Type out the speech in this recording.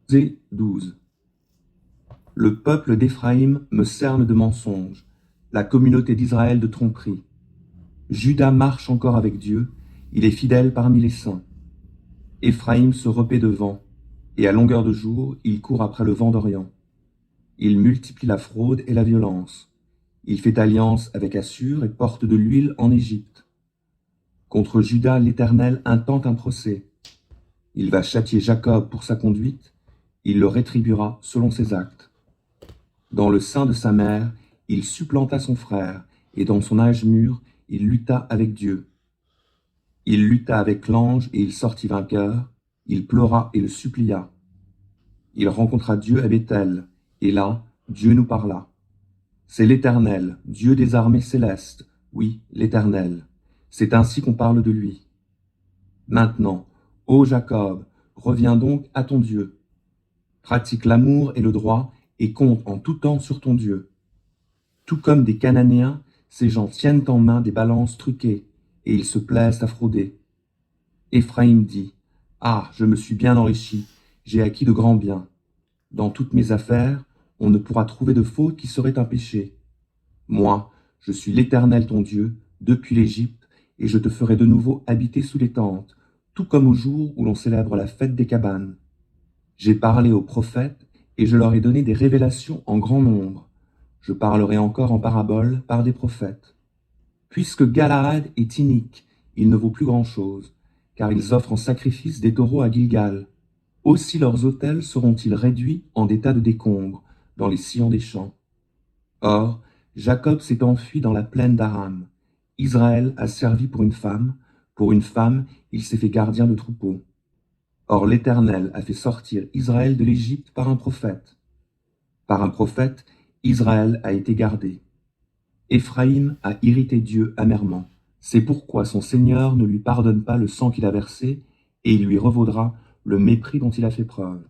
Osée 12. Le peuple d'Éphraïm me cerne de mensonges, la communauté d'Israël de tromperies. Juda marche encore avec Dieu, il est fidèle parmi les saints. Éphraïm se repaît de vent, et à longueur de jour, il court après le vent d'Orient. Il multiplie la fraude et la violence. Il fait alliance avec Assur et porte de l'huile en Égypte. Contre Juda, l'Éternel intente un procès. Il va châtier Jacob pour sa conduite, il le rétribuera selon ses actes. Dans le sein de sa mère, il supplanta son frère, et dans son âge mûr, il lutta avec Dieu. Il lutta avec l'ange et il sortit vainqueur, il pleura et le supplia. Il rencontra Dieu à Béthel, et là, Dieu nous parla. C'est l'Éternel, Dieu des armées célestes, oui, l'Éternel. C'est ainsi qu'on parle de lui. Maintenant, ô Jacob, reviens donc à ton Dieu. Pratique l'amour et le droit, et compte en tout temps sur ton Dieu. Tout comme des Cananéens, ces gens tiennent en main des balances truquées, et ils se plaisent à frauder. Éphraïm dit, « Ah, je me suis bien enrichi, j'ai acquis de grands biens. Dans toutes mes affaires, on ne pourra trouver de faute qui serait un péché. Moi, je suis l'Éternel ton Dieu, depuis l'Égypte, et je te ferai de nouveau habiter sous les tentes, tout comme au jour où l'on célèbre la fête des cabanes. J'ai parlé aux prophètes, et je leur ai donné des révélations en grand nombre. Je parlerai encore en paraboles par des prophètes. Puisque Galaad est inique, il ne vaut plus grand-chose, car ils offrent en sacrifice des taureaux à Gilgal. Aussi leurs autels seront-ils réduits en des tas de décombres, dans les sillons des champs. Or, Jacob s'est enfui dans la plaine d'Aram. Israël a servi pour une femme, il s'est fait gardien de troupeaux. Or l'Éternel a fait sortir Israël de l'Égypte par un prophète. Par un prophète, Israël a été gardé. Éphraïm a irrité Dieu amèrement. C'est pourquoi son Seigneur ne lui pardonne pas le sang qu'il a versé, et il lui revaudra le mépris dont il a fait preuve.